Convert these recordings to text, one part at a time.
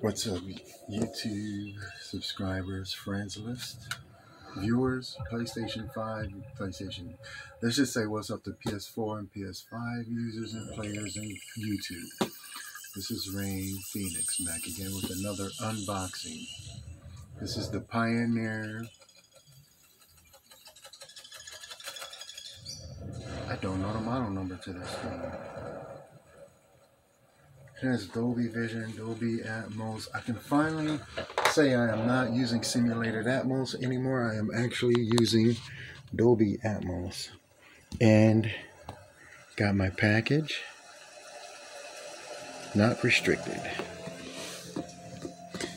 What's up, YouTube subscribers, friends list, viewers, PlayStation 5, PlayStation. Let's just say what's up to PS4 and PS5 users and players in YouTube. This is Rain Phoenix back again with another unboxing. This is the Pioneer. I don't know the model number to this thing. It has Dolby Vision, Dolby Atmos. I can finally say I am not using simulated Atmos anymore. I am actually using Dolby Atmos. And got my package. Not restricted.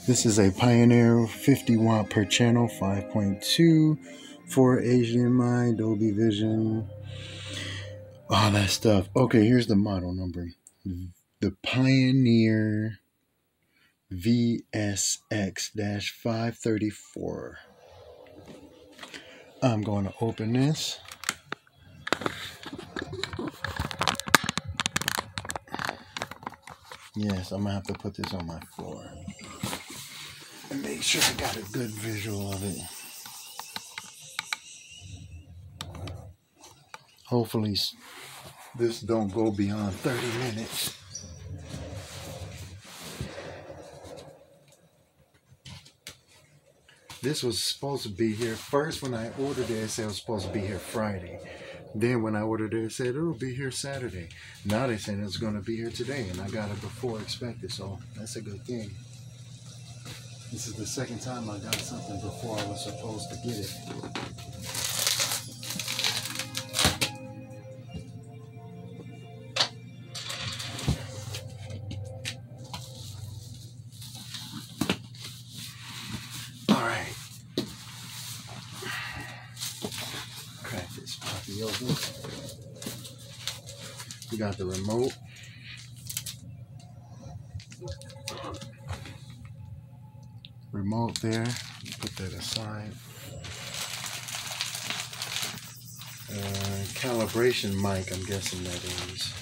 This is a Pioneer 50 watt per channel, 5.2 for HDMI, Dolby Vision, all that stuff. Okay, here's the model number. The Pioneer VSX-534. I'm going to open this. Yes, I'm going to have to put this on my floor and make sure I got a good visual of it. Hopefully this don't go beyond 30 minutes. This was supposed to be here first. When I ordered it, it said it was supposed to be here Friday. Then when I ordered it, it said it'll be here Saturday. Now they said it's going to be here today, and I got it before expected, so that's a good thing. This is the second time I got something before I was supposed to get it. Crack this puppy open. We got the remote. Remote there. Put that aside. Calibration mic, I'm guessing that is.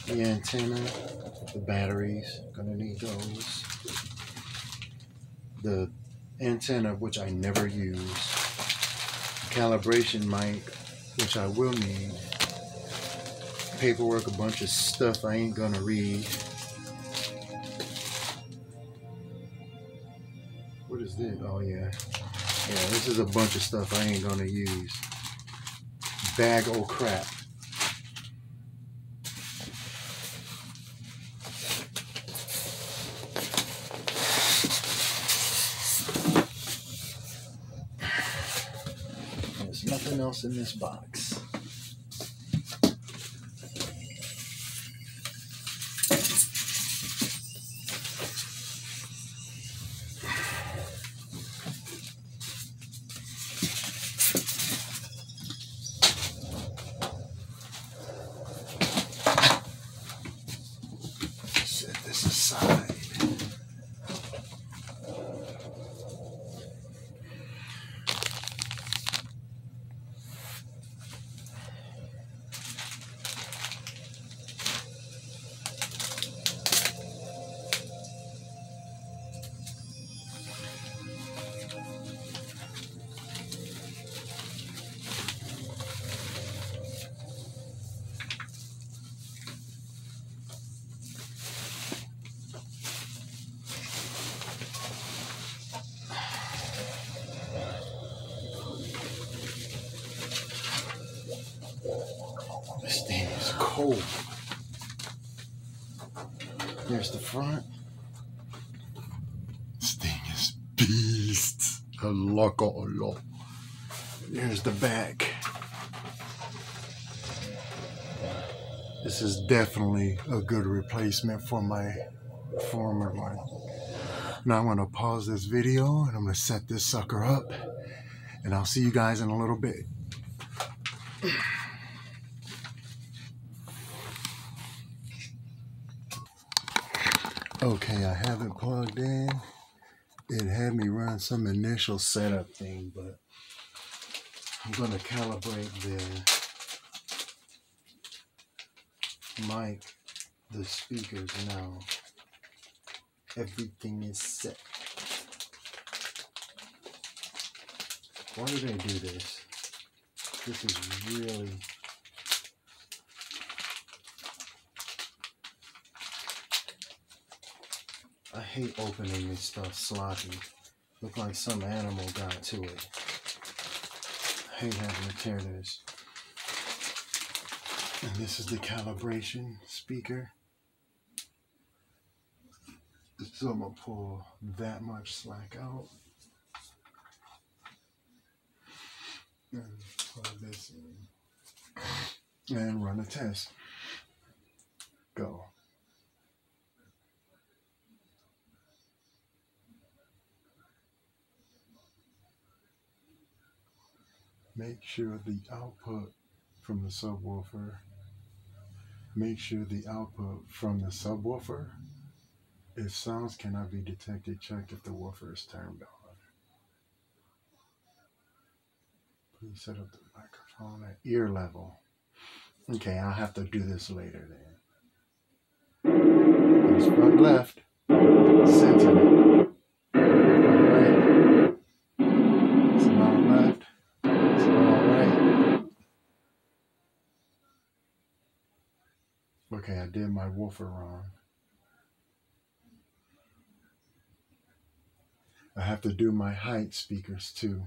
The antenna, the batteries, gonna need those. The antenna, which I never use. Calibration mic, which I will need. Paperwork, a bunch of stuff I ain't gonna read. What is this? Oh yeah. Yeah, this is a bunch of stuff I ain't gonna use. Bag o' crap. There's nothing else in this box. Set this aside. This thing is cold. Here's the front. This thing is beast. Allah. Here's the back. This is definitely a good replacement for my former one. Now I'm going to pause this video and I'm going to set this sucker up. And I'll see you guys in a little bit. Okay, I have it plugged in. it had me run some initial setup thing, but I'm going to calibrate the speakers now. Everything is set. Why do they do this? This is really... I hate opening this stuff sloppy. Look like some animal got to it. I hate having to tear this. And this is the calibration speaker. So I'm going to pull that much slack out. And plug this in. And run a test. Go. Make sure the output from the subwoofer. Make sure the output from the subwoofer. If sounds cannot be detected, check if the woofer is turned on. Please set up the microphone at ear level. Okay, I'll have to do this later then. There's front left, center, front right, small left, small right. Okay, I did my woofer wrong. I have to do my height speakers too.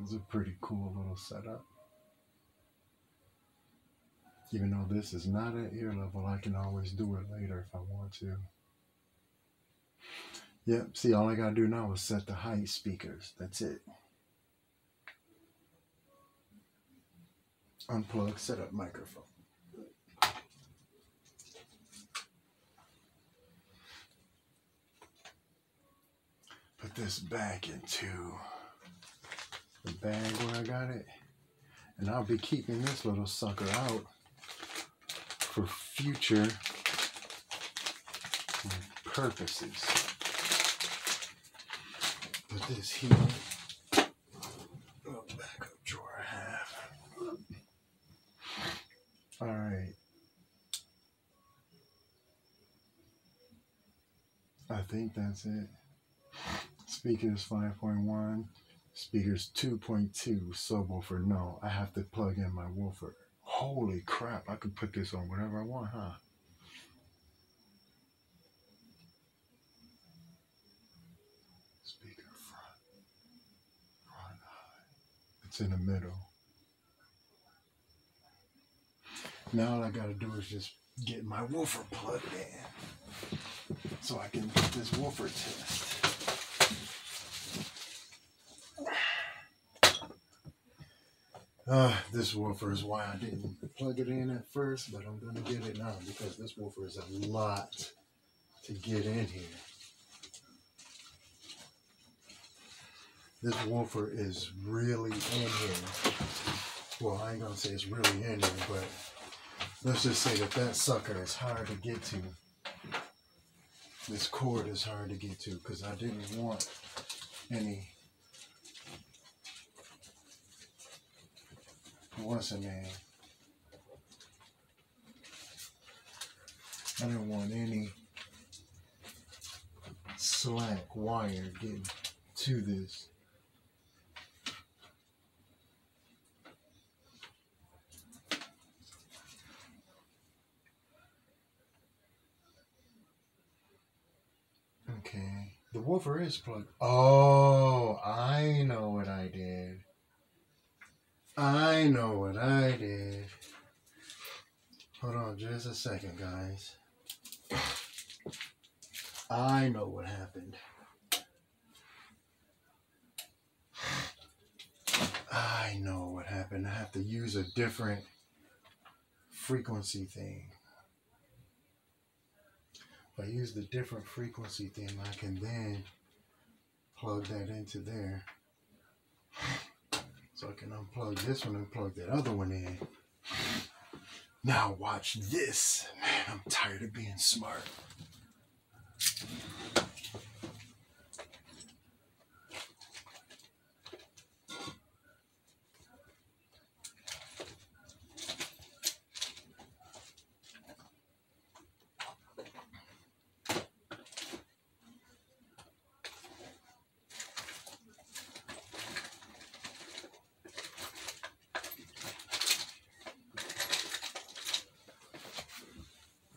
It's a pretty cool little setup. Even though this is not at ear level, I can always do it later if I want to. Yep, see, all I gotta do now is set the height speakers. That's it. Unplug, set up microphone. Put this back into the bag where I got it. And I'll be keeping this little sucker out for future purposes. Put this here. Oh, backup drawer I have. All right. I think that's it. Speakers 5.1. Speakers 2.2. Subwoofer. No, I have to plug in my woofer. Holy crap, I could put this on whatever I want, huh? Speaker front high. It's in the middle. Now all I gotta do is just get my woofer plugged in so I can get this woofer test. This woofer is why I didn't plug it in at first, but I'm gonna get it now because this woofer is a lot to get in here. This woofer is really in here. Well, I ain't gonna say it's really in here, but let's just say that sucker is hard to get to. This cord is hard to get to because I didn't want any, what's the name? I didn't want any slack wire getting to this. Okay, the woofer is plugged. Oh, I know what I did. I know what I did. Hold on just a second, guys. I know what happened. I know what happened. I have to use a different frequency thing. If I use the different frequency thing, I can then plug that into there. So I can unplug this one and plug that other one in. Now watch this. Man, I'm tired of being smart.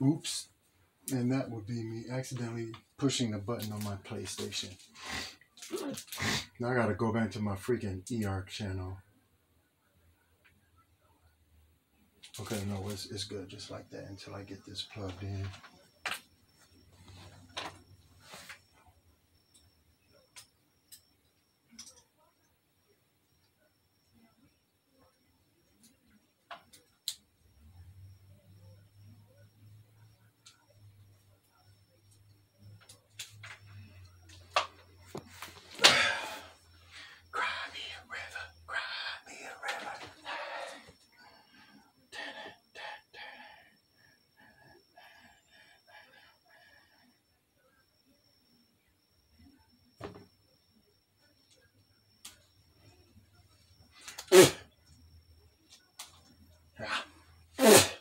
Oops. And that would be me accidentally pushing the button on my PlayStation. Now I gotta go back to my freaking EARC channel. Okay, no, it's good just like that until I get this plugged in.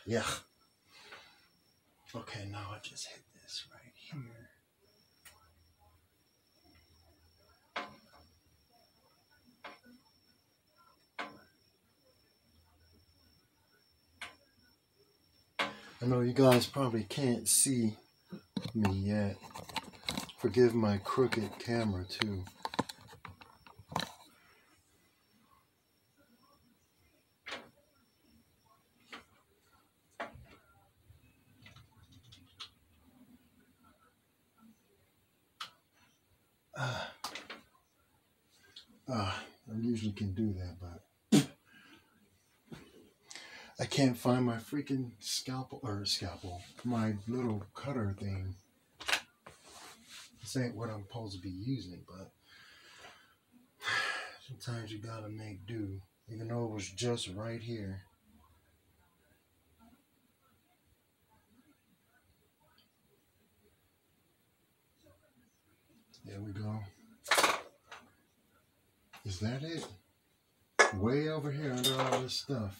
Yeah. Okay, now I just hit this right here. I know you guys probably can't see me yet. Forgive my crooked camera too. I usually can do that, but I can't find my freaking scalpel, my little cutter thing. This ain't what I'm supposed to be using, but sometimes you gotta make do, even though it was just right here. There we go. Is that it? Way over here under all this stuff.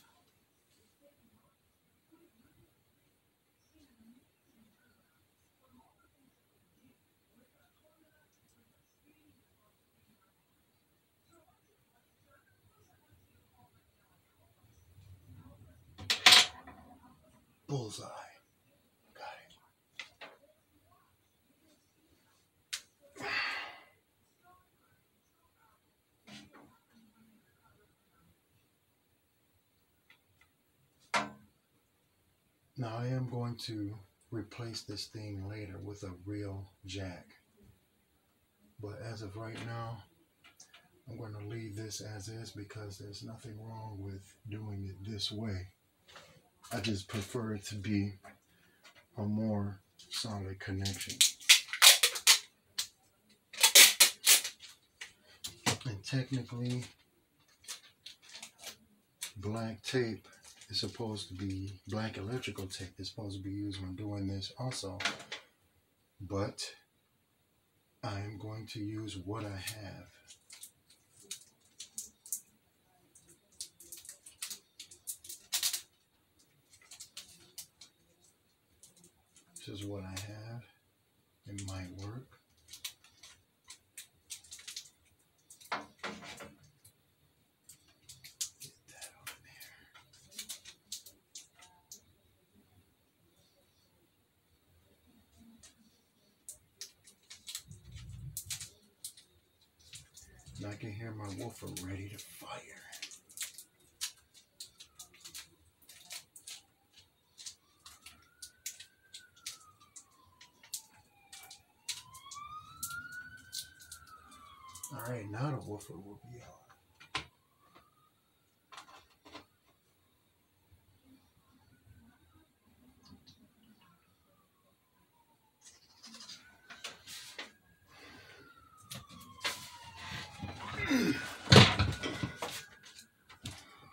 Bullseye. Got it. Now I am going to replace this thing later with a real jack. But as of right now, I'm going to leave this as is because there's nothing wrong with doing it this way. I just prefer it to be a more solid connection. And technically, black tape is supposed to be, black electrical tape is supposed to be used when doing this also. But I am going to use what I have. This is what I have. It might work. Get that on there. Now I can hear my woofer ready to fire. Alright, now the woofer will be on.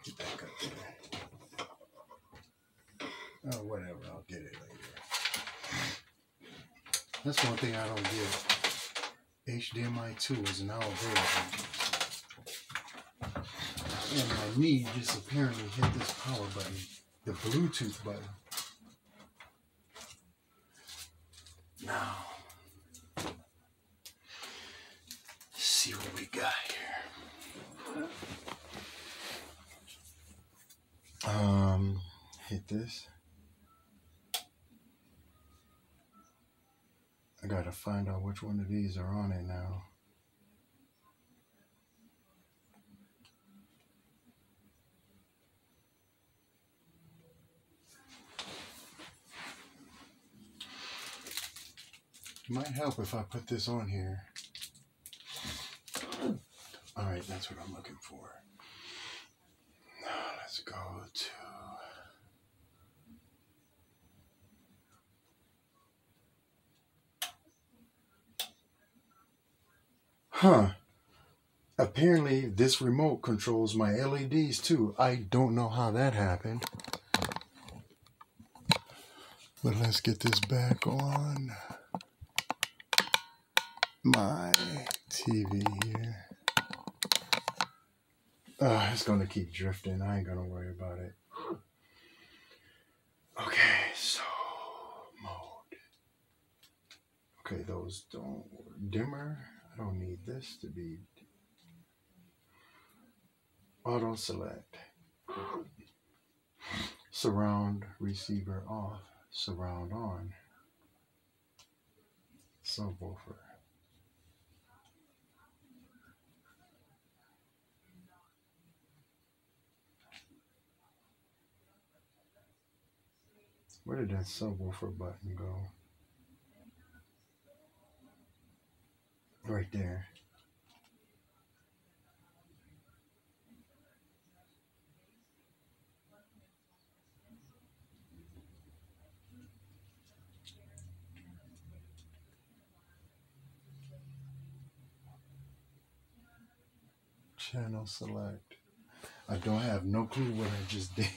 Get back up there. Oh, whatever, I'll get it later. That's one thing I don't get. HDMI 2 is now available. And my knee just apparently hit this power button, the Bluetooth button. Now, see what we got here. Hit this. I gotta find out which one of these are on it now. It might help if I put this on here. Alright, that's what I'm looking for. Now let's go to... Huh. Apparently this remote controls my LEDs too. I don't know how that happened. But let's get this back on my TV here. It's gonna keep drifting. I ain't gonna worry about it. Okay, so mode. Okay, those don't work. Dimmer. I don't need this to be auto select. Surround receiver off. Surround on. Subwoofer. Where did that subwoofer button go? Right there. Channel select. I don't have no clue what I just did.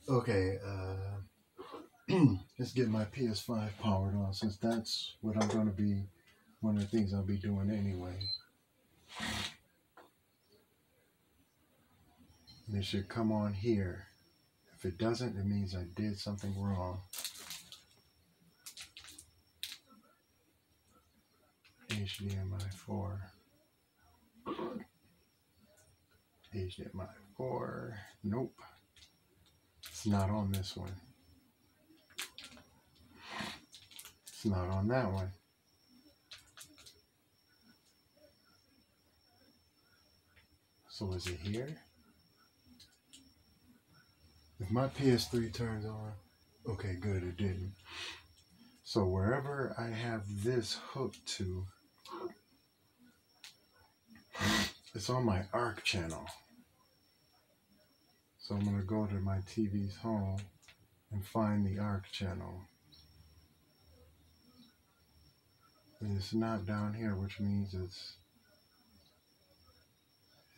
Okay, let's get my PS5 powered on, since that's what I'm going to be, one of the things I'll be doing anyway. And it should come on here. If it doesn't, it means I did something wrong. HDMI 4. HDMI 4. Nope. It's not on this one. It's not on that one. So is it here? If my PS3 turns on, okay, good, it didn't. So wherever I have this hooked to, it's on my ARC channel. So I'm going to go to my TV's home and find the ARC channel. And it's not down here, which means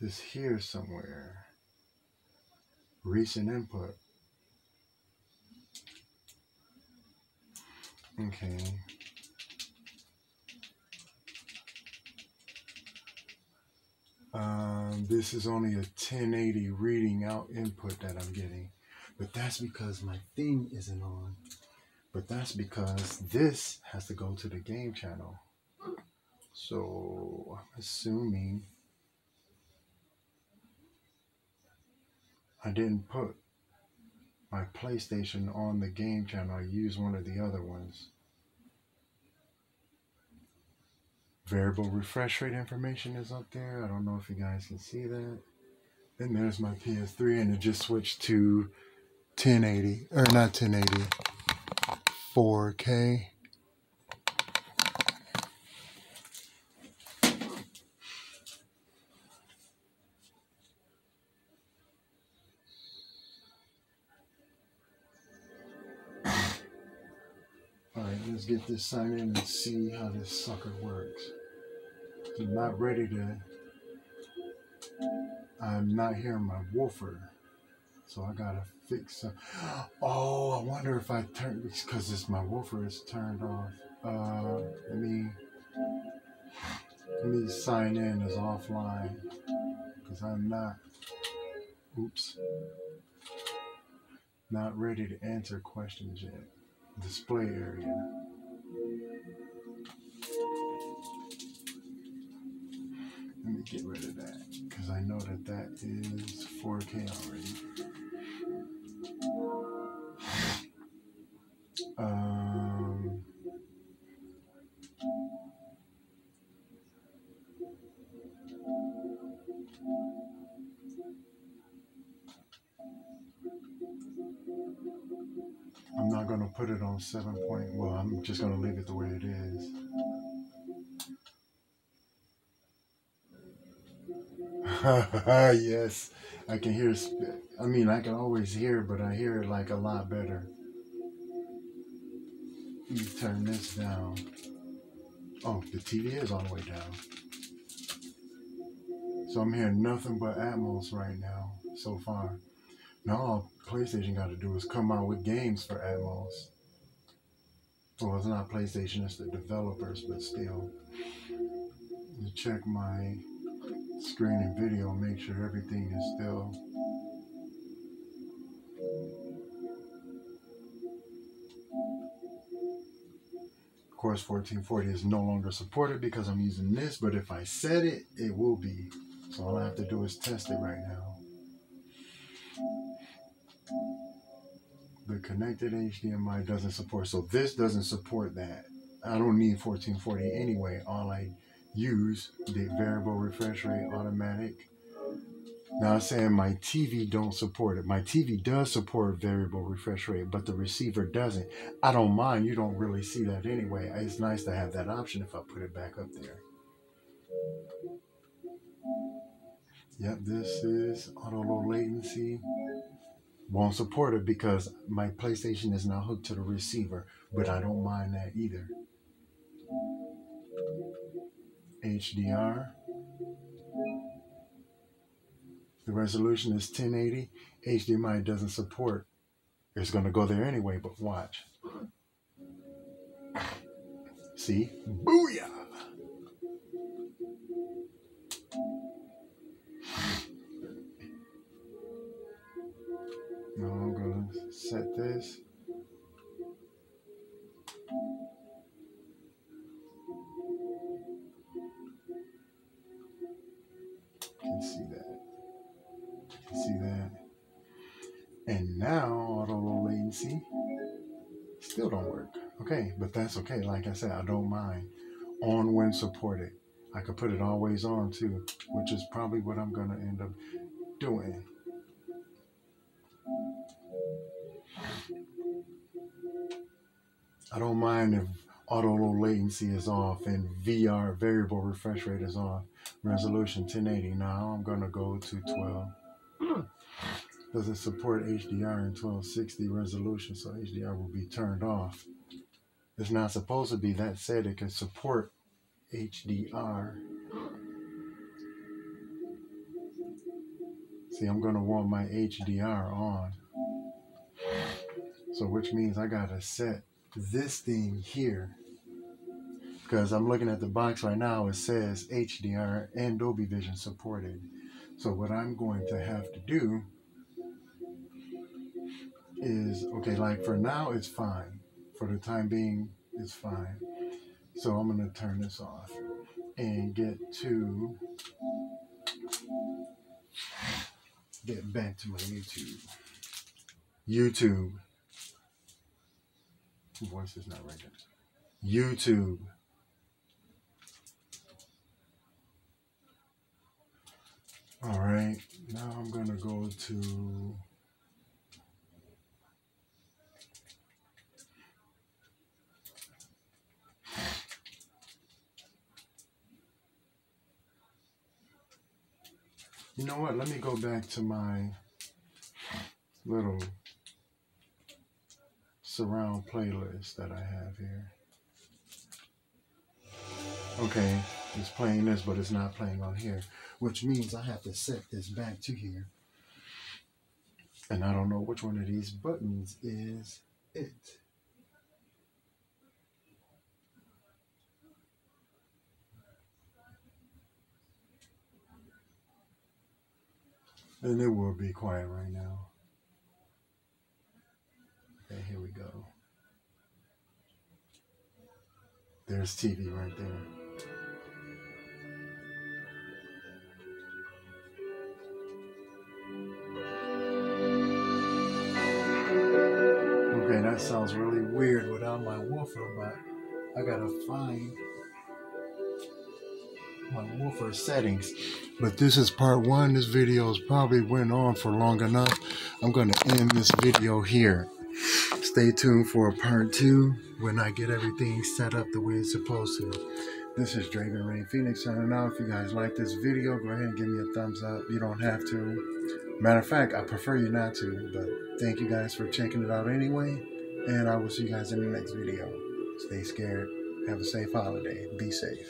it's here somewhere. Recent input. Okay. This is only a 1080 reading out input that I'm getting. But that's because my thing isn't on. But that's because this has to go to the game channel. So I'm assuming I didn't put my PlayStation on the game channel. I used one of the other ones. Variable refresh rate information is up there. I don't know if you guys can see that. And there's my PS3, and it just switched to 1080, or not 1080, 4K. Alright, let's get this signed in and see how this sucker works. I'm not ready to... I'm not hearing my woofer. So I gotta fix some... Oh, I wonder if I turn... Because my woofer is turned off. Let me sign in as offline. Because I'm not... Oops. Not ready to answer questions yet. Display area. Let me get rid of that because I know that is 4K already. I'm not going to put it on 7 point. Well, I'm just going to leave it the way it is. Yes, I can hear. I mean, I can always hear, but I hear it like a lot better. Let me turn this down. Oh, the TV is all the way down. So I'm hearing nothing but Atmos right now, so far. Now all PlayStation got to do is come out with games for Atmos. Well, it's not PlayStation, it's the developers, but still. You check my screen and video, make sure everything is still. Of course, 1440 is no longer supported because I'm using this, but if I set it, it will be. So all I have to do is test it right now. The connected HDMI doesn't support, so this doesn't support that. I don't need 1440 anyway. All I use, the variable refresh rate, automatic. Now I'm saying my TV don't support it. My TV does support variable refresh rate, but the receiver doesn't. I don't mind. You don't really see that anyway. It's nice to have that option if I put it back up there. Yep, this is auto low latency. Won't support it because my PlayStation is now hooked to the receiver, but I don't mind that either. HDR. The resolution is 1080. HDMI doesn't support. It's going to go there anyway, but watch. See? Booyah! Now I'm going to set this. You can see that. You can see that. And now auto low latency still don't work. Okay, but that's okay. Like I said, I don't mind. On when supported. I could put it always on too, which is probably what I'm going to end up doing. I don't mind if auto low latency is off and VR variable refresh rate is off. Resolution 1080. Now I'm gonna go to 12. Does it support HDR in 1260 resolution? So HDR will be turned off. It's not supposed to be. That said, it can support HDR. See, I'm gonna want my HDR on. So which means I gotta set this thing here, because I'm looking at the box right now. It says HDR and Dolby Vision supported. So what I'm going to have to do is, okay, like for now it's fine. For the time being, it's fine. So I'm gonna turn this off and get back to my YouTube. Voice is not right there. YouTube. All right, now I'm gonna go to you know what? Let me go back to my little surround playlist that I have here. Okay, it's playing this, but it's not playing on here, which means I have to set this back to here. And I don't know which one of these buttons is it. And it will be quiet right now. Okay, here we go. There's TV right there. Okay, that sounds really weird without my woofer, but I gotta find my woofer settings. But this is part one. This video's probably went on for long enough. I'm gonna end this video here. Stay tuned for part two when I get everything set up the way it's supposed to. This is Draven Rain Phoenix signing out. If you guys like this video, go ahead and give me a thumbs up. You don't have to. Matter of fact, I prefer you not to, but thank you guys for checking it out anyway. And I will see you guys in the next video. Stay scared. Have a safe holiday. Be safe.